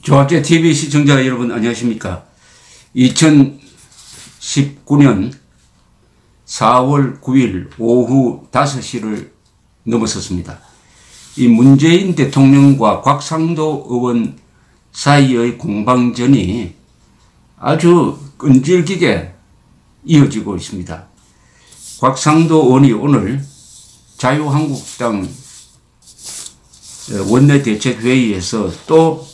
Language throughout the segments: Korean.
조합제 TV 시청자 여러분 안녕하십니까. 2019년 4월 9일 오후 5시를 넘어섰습니다. 이 문재인 대통령과 곽상도 의원 사이의 공방전이 아주 끈질기게 이어지고 있습니다. 곽상도 의원이 오늘 자유한국당 원내대책회의에서 또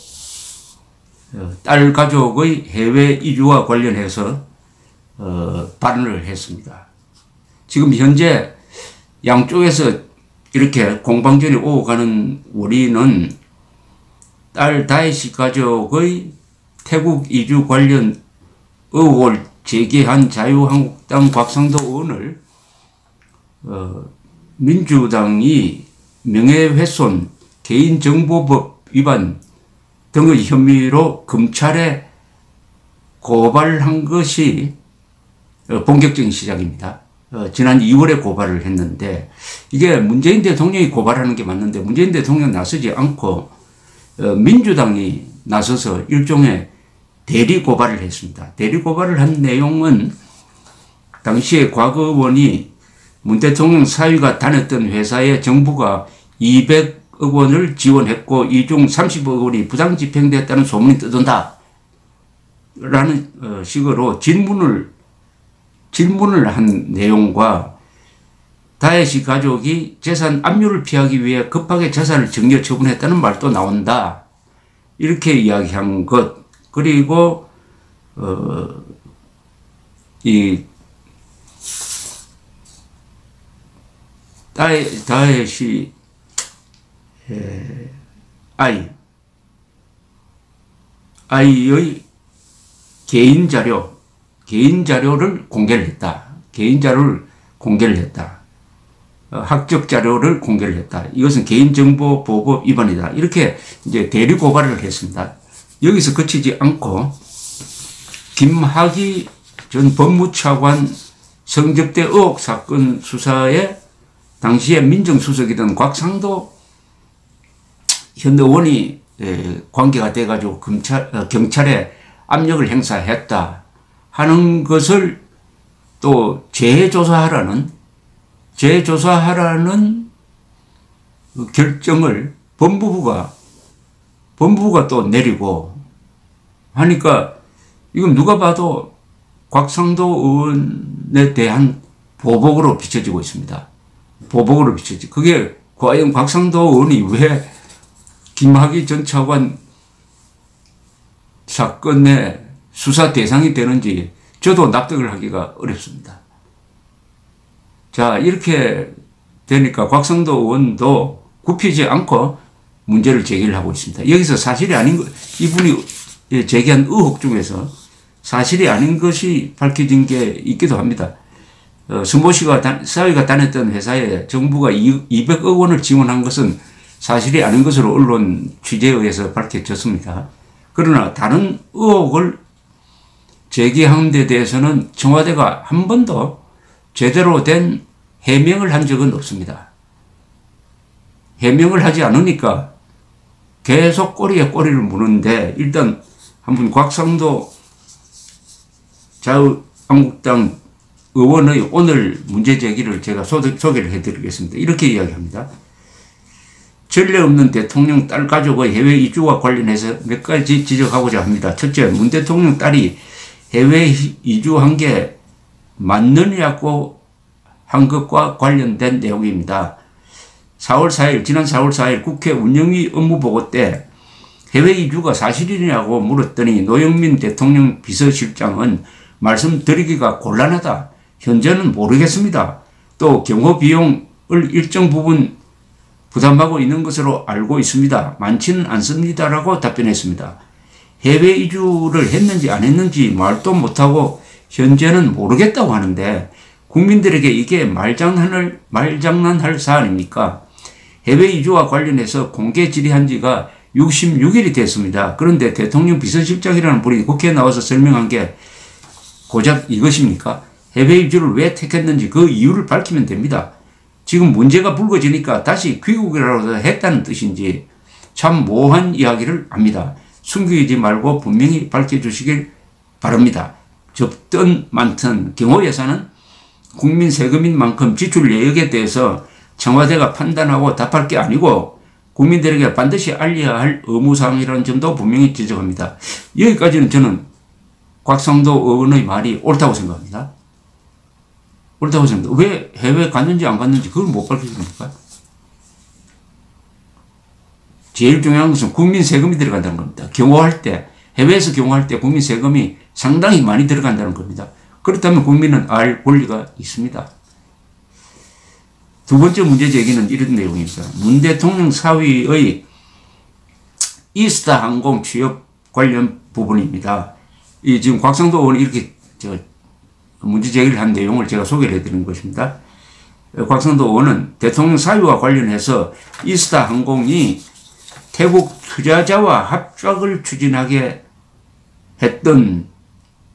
딸 가족의 해외 이주와 관련해서 발언을 했습니다. 지금 현재 양쪽에서 이렇게 공방전이 오고 가는 우리는 딸 다혜씨 가족의 태국 이주 관련 의혹을 제기한 자유한국당 곽상도 의원을 민주당이 명예훼손, 개인정보법 위반 등의 혐의로 검찰에 고발한 것이 본격적인 시작입니다. 지난 2월에 고발을 했는데 이게 문재인 대통령이 고발하는 게 맞는데 문재인 대통령 나서지 않고 민주당이 나서서 일종의 대리 고발을 했습니다. 대리 고발을 한 내용은 당시에 곽 의원이 문 대통령 사위가 다녔던 회사에 정부가 200억 원을 지원했고 이 중 30억 원이 부당집행됐다는 소문이 떠돈다 라는 식으로 질문을 한 내용과 다혜씨 가족이 재산 압류를 피하기 위해 급하게 재산을 증여 처분했다는 말도 나온다 이렇게 이야기한 것, 그리고 이 다혜씨 아이의 개인 자료를 공개를 했다. 학적 자료를 공개를 했다. 이것은 개인정보보호법 위반이다. 이렇게 이제 대리 고발을 했습니다. 여기서 그치지 않고 김학의 전 법무차관 성접대 의혹 사건 수사에 당시에 민정수석이던 곽상도 현 의원이 관계가 돼가지고 경찰에 압력을 행사했다 하는 것을 또 재조사하라는 결정을 법무부가 또 내리고 하니까 이건 누가 봐도 곽상도 의원에 대한 보복으로 비춰지고 있습니다. 그게 과연 곽상도 의원이 왜 김학의 전 차관 사건의 수사 대상이 되는지 저도 납득을 하기가 어렵습니다. 자, 이렇게 되니까 곽상도 의원도 굽히지 않고 문제를 제기를 하고 있습니다. 여기서 사실이 아닌 것, 이분이 제기한 의혹 중에서 사실이 아닌 것이 밝혀진 게 있기도 합니다. 스모 씨가 사위가 다녔던 회사에 정부가 200억 원을 지원한 것은 사실이 아닌 것으로 언론 취재에 의해서 밝혀졌습니다. 그러나 다른 의혹을 제기한 데 대해서는 청와대가 한 번도 제대로 된 해명을 한 적은 없습니다. 해명을 하지 않으니까 계속 꼬리에 꼬리를 무는데 일단 한번 곽상도 자유한국당 의원의 오늘 문제 제기를 제가 소개를 해드리겠습니다. 이렇게 이야기합니다. 전례 없는 대통령 딸 가족의 해외 이주와 관련해서 몇 가지 지적하고자 합니다. 첫째, 문 대통령 딸이 해외 이주한 게 맞느냐고 한 것과 관련된 내용입니다. 지난 4월 4일 국회 운영위 업무보고 때 해외 이주가 사실이냐고 물었더니 노영민 대통령 비서실장은 말씀드리기가 곤란하다. 현재는 모르겠습니다. 또 경호 비용을 일정 부분 부담하고 있는 것으로 알고 있습니다. 많지는 않습니다라고 답변했습니다. 해외 이주를 했는지 안 했는지 말도 못하고 현재는 모르겠다고 하는데 국민들에게 이게 말장난할 사안입니까? 해외 이주와 관련해서 공개 질의한 지가 66일이 됐습니다. 그런데 대통령 비서실장이라는 분이 국회에 나와서 설명한 게 고작 이것입니까? 해외 이주를 왜 택했는지 그 이유를 밝히면 됩니다. 지금 문제가 불거지니까 다시 귀국이라도 했다는 뜻인지 참 모호한 이야기를 합니다. 숨기지 말고 분명히 밝혀주시길 바랍니다. 적든 많든 경호예산은 국민 세금인 만큼 지출 내역에 대해서 청와대가 판단하고 답할 게 아니고 국민들에게 반드시 알려야 할 의무사항이라는 점도 분명히 지적합니다. 여기까지는 저는 곽상도 의원의 말이 옳다고 생각합니다. 옳다고 생각합니다. 왜 해외 갔는지 안 갔는지 그걸 못 밝혀줍니까? 제일 중요한 것은 국민 세금이 들어간다는 겁니다. 경호할 때, 해외에서 경호할 때 국민 세금이 상당히 많이 들어간다는 겁니다. 그렇다면 국민은 알 권리가 있습니다. 두 번째 문제 제기는 이런 내용입니다. 문 대통령 사위의 이스타 항공 취업 관련 부분입니다. 이 지금 곽상도 의원이 이렇게 문제 제기를 한 내용을 제가 소개를 해드리는 것입니다. 곽상도 의원은 대통령 사위와 관련해서 이스타 항공이 태국 투자자와 합작을 추진하게 했던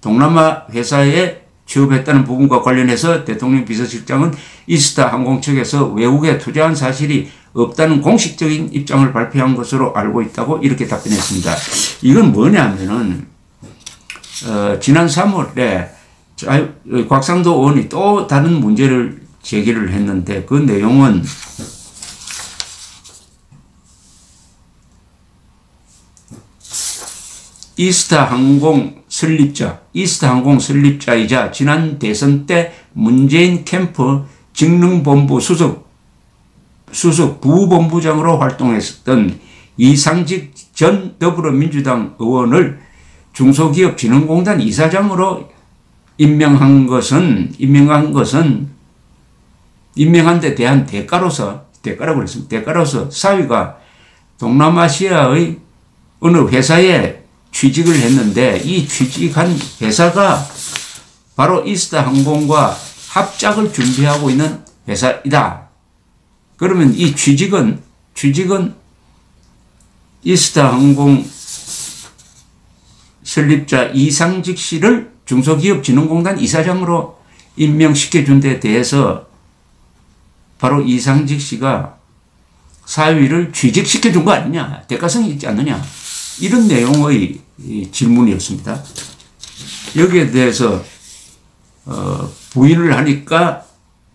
동남아 회사에 취업했다는 부분과 관련해서 대통령 비서실장은 이스타 항공 측에서 외국에 투자한 사실이 없다는 공식적인 입장을 발표한 것으로 알고 있다고 이렇게 답변했습니다. 이건 뭐냐면은 지난 3월에 곽상도 의원이 또 다른 문제를 제기를 했는데 그 내용은 이스타 항공 설립자이자 지난 대선 때 문재인 캠프 직능본부 수석 부본부장으로 활동했었던 이상직 전 더불어민주당 의원을 중소기업진흥공단 이사장으로 임명한 데 대한 대가로서 사위가 동남아시아의 어느 회사에 취직을 했는데 이 취직한 회사가 바로 이스타 항공과 합작을 준비하고 있는 회사이다. 그러면 이 취직은 이스타 항공 설립자 이상직 씨를 중소기업진흥공단 이사장으로 임명시켜준 데 대해서 바로 이상직 씨가 사위를 취직시켜준 거 아니냐, 대가성이 있지 않느냐, 이런 내용의 질문이었습니다. 여기에 대해서 부인을 하니까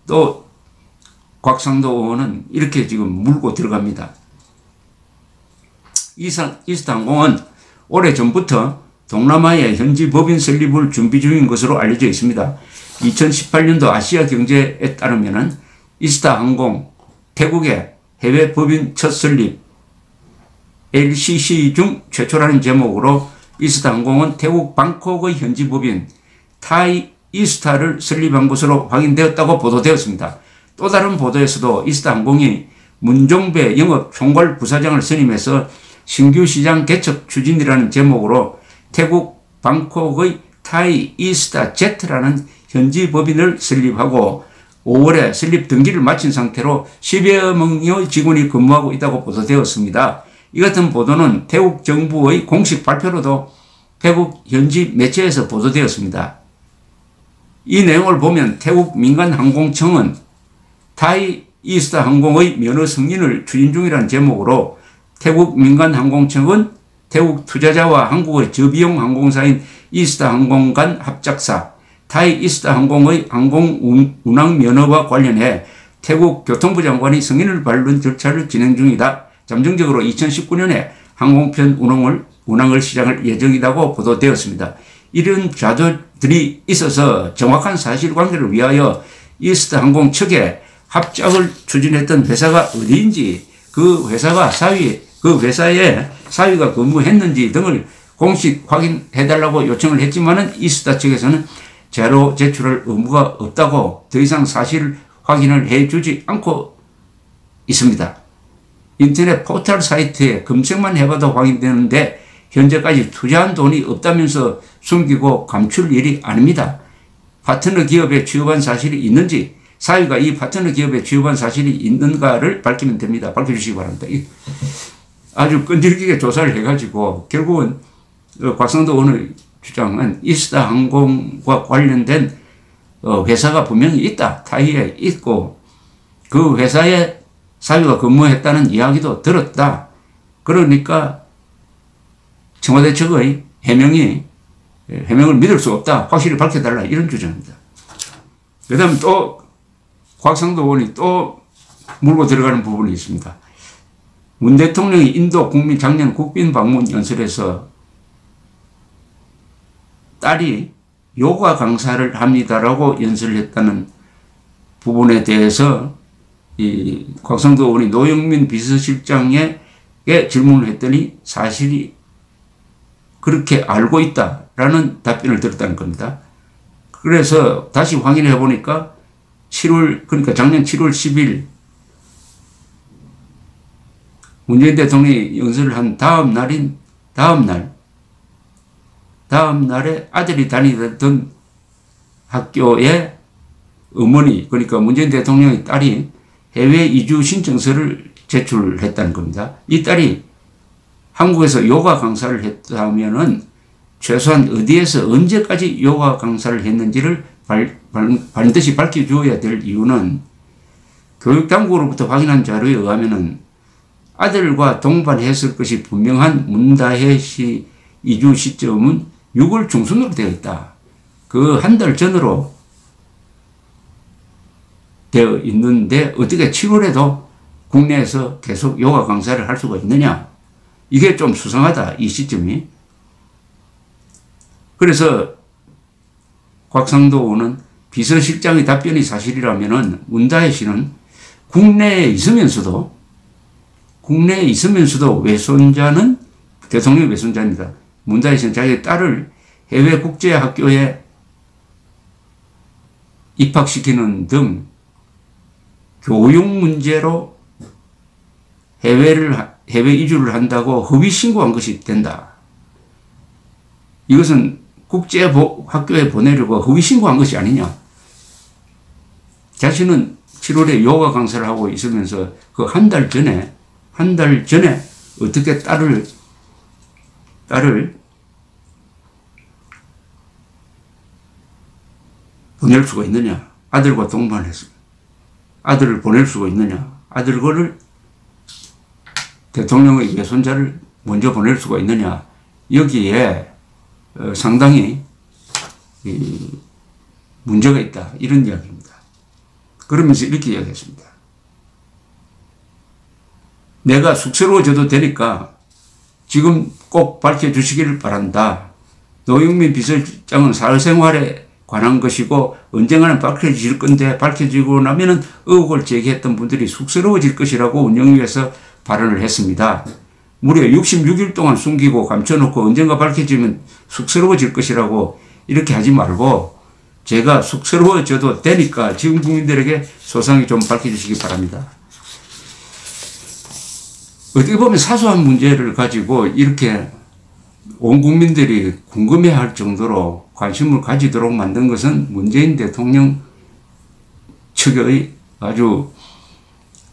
또 곽상도 의원은 이렇게 지금 물고 들어갑니다. 이스타 항공은 오래전부터 동남아의 현지 법인 설립을 준비 중인 것으로 알려져 있습니다. 2018년도 아시아 경제에 따르면 이스타 항공 태국의 해외 법인 첫 설립 LCC 중 최초라는 제목으로 이스타 항공은 태국 방콕의 현지 법인 타이 이스타를 설립한 것으로 확인되었다고 보도되었습니다. 또 다른 보도에서도 이스타 항공이 문종배 영업 총괄 부사장을 선임해서 신규 시장 개척 추진이라는 제목으로 태국 방콕의 타이 이스타 제트라는 현지 법인을 설립하고 5월에 설립 등기를 마친 상태로 10여 명의 직원이 근무하고 있다고 보도되었습니다. 이 같은 보도는 태국 정부의 공식 발표로도 태국 현지 매체에서 보도되었습니다. 이 내용을 보면 태국 민간항공청은 타이 이스타 항공의 면허 승인을 추진 중이라는 제목으로 태국 민간항공청은 태국 투자자와 한국의 저비용 항공사인 이스타 항공 간 합작사 타이 이스타 항공의 항공 운항 면허와 관련해 태국 교통부 장관이 승인을 받는 절차를 진행 중이다. 잠정적으로 2019년에 항공편 운항을 시작할 예정이라고 보도되었습니다. 이런 자료들이 있어서 정확한 사실관계를 위하여 이스타 항공 측에 합작을 추진했던 회사가 어디인지, 그 회사에 사위가 근무했는지 등을 공식 확인해달라고 요청을 했지만은 이스타 측에서는 자료 제출할 의무가 없다고 더 이상 사실 확인을 해주지 않고 있습니다. 인터넷 포털 사이트에 검색만 해봐도 확인되는데 현재까지 투자한 돈이 없다면서 숨기고 감출 일이 아닙니다. 파트너 기업에 취업한 사실이 있는지, 사위가 이 파트너 기업에 취업한 사실이 있는가를 밝히면 됩니다. 밝혀주시기 바랍니다. 아주 끈질기게 조사를 해가지고 결국은 곽상도 의원의 주장은 이스타 항공과 관련된 회사가 분명히 있다. 타이에 있고 그 회사에 사위가 근무했다는 이야기도 들었다. 그러니까 청와대 측의 해명을 믿을 수 없다. 확실히 밝혀달라. 이런 주장입니다. 그 다음에 또 곽상도 의원이 또 물고 들어가는 부분이 있습니다. 문 대통령이 인도 국민 작년 국빈 방문 연설에서 딸이 요가 강사를 합니다라고 연설을 했다는 부분에 대해서 이 곽상도 의원이 노영민 비서실장에게 질문을 했더니 사실이 그렇게 알고 있다라는 답변을 들었다는 겁니다. 그래서 다시 확인해 보니까 그러니까 작년 7월 10일 문재인 대통령이 연설을 한 다음 날에 아들이 다니던 학교에 어머니, 그러니까 문재인 대통령의 딸이 해외 이주 신청서를 제출했다는 겁니다. 이 딸이 한국에서 요가 강사를 했다면은 최소한 어디에서 언제까지 요가 강사를 했는지를 반드시 밝혀주어야 될 이유는 교육당국으로부터 확인한 자료에 의하면은 아들과 동반했을 것이 분명한 문다혜 씨 이주 시점은 6월 중순으로 되어 있다. 그 한 달 전으로 되어 있는데 어떻게 7월에도 국내에서 계속 요가 강사를 할 수가 있느냐. 이게 좀 수상하다. 이 시점이. 그래서 곽상도 의원은 비서실장의 답변이 사실이라면은 문다혜 씨는 국내에 있으면서도 외손자는 대통령의 외손자입니다. 문다혜 씨는 자기 딸을 해외 국제학교에 입학시키는 등 교육 문제로 해외 이주를 한다고 허위 신고한 것이 된다. 이것은 국제학교에 보내려고 허위 신고한 것이 아니냐. 자신은 7월에 요가 강사를 하고 있으면서 그 한 달 전에 어떻게 딸을 보낼 수가 있느냐. 아들과 동반해서 아들을 보낼 수가 있느냐. 아들 거를 대통령의 외손자를 먼저 보낼 수가 있느냐. 여기에 상당히 문제가 있다. 이런 이야기입니다. 그러면서 이렇게 이야기했습니다. 내가 쑥스러워져도 되니까 지금 꼭 밝혀주시기를 바란다. 노영민 비서실장은 사회생활에 관한 것이고 언젠가는 밝혀질 건데 밝혀지고 나면은 의혹을 제기했던 분들이 쑥스러워질 것이라고 운영위에서 발언을 했습니다. 무려 66일 동안 숨기고 감춰놓고 언젠가 밝혀지면 쑥스러워질 것이라고 이렇게 하지 말고 제가 쑥스러워져도 되니까 지금 국민들에게 소상히 좀 밝혀주시기 바랍니다. 어떻게 보면 사소한 문제를 가지고 이렇게 온 국민들이 궁금해할 정도로 관심을 가지도록 만든 것은 문재인 대통령 측의 아주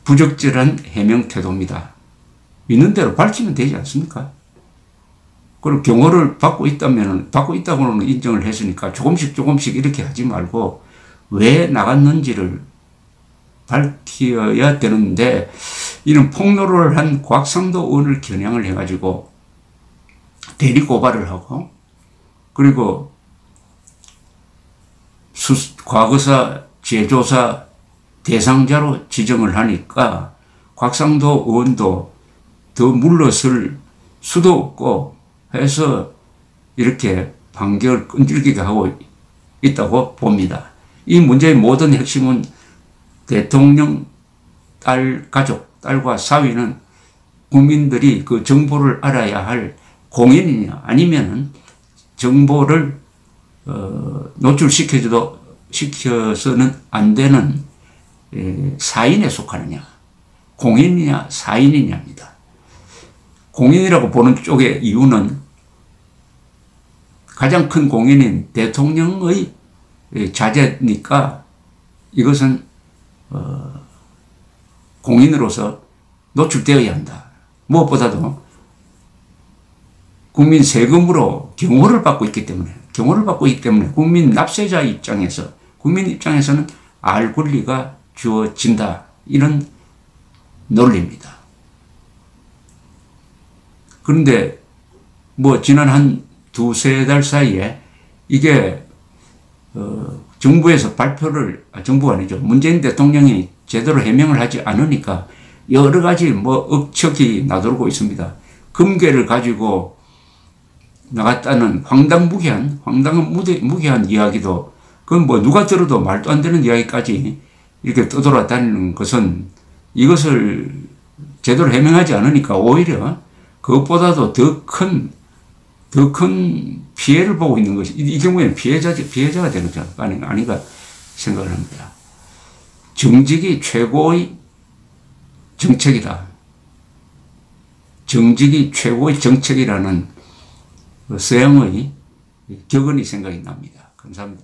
부적절한 해명 태도입니다. 있는 대로 밝히면 되지 않습니까? 그리고 경호를 받고 있다고는 인정을 했으니까 조금씩 이렇게 하지 말고 왜 나갔는지를 밝혀야 되는데 이런 폭로를 한 곽상도 의원을 겨냥을 해가지고 대리 고발을 하고 그리고 과거사 재조사 대상자로 지정을 하니까 곽상도 의원도 더 물러설 수도 없고 해서 이렇게 판결을 끈질기게 하고 있다고 봅니다. 이 문제의 모든 핵심은 대통령 딸 가족, 딸과 사위는 국민들이 그 정보를 알아야 할 공인이냐 아니면은 정보를 노출시켜서는 안 되는 사인에 속하느냐 공인이냐 사인이냐입니다. 공인이라고 보는 쪽의 이유는 가장 큰 공인인 대통령의 자제니까 이것은 공인으로서 노출되어야 한다. 무엇보다도 국민 세금으로 경호를 받고 있기 때문에 국민 납세자 국민 입장에서는 알 권리가 주어진다. 이런 논리입니다. 그런데 뭐 지난 한 두세 달 사이에 이게 정부에서 정부가 아니죠. 문재인 대통령이 제대로 해명을 하지 않으니까 여러 가지 뭐 억척이 나돌고 있습니다. 금괴를 가지고 나갔다는 황당무계한 이야기도, 그건 뭐 누가 들어도 말도 안 되는 이야기까지 이렇게 떠돌아다니는 것은, 이것을 제대로 해명하지 않으니까 오히려 그것보다도 더 큰 피해를 보고 있는 것이, 이 경우에는 피해자가 되는 거 아닌가 생각을 합니다. 정직이 최고의 정책이다. 정직이 최고의 정책이라는 서양의 격언이 생각이 납니다. 감사합니다.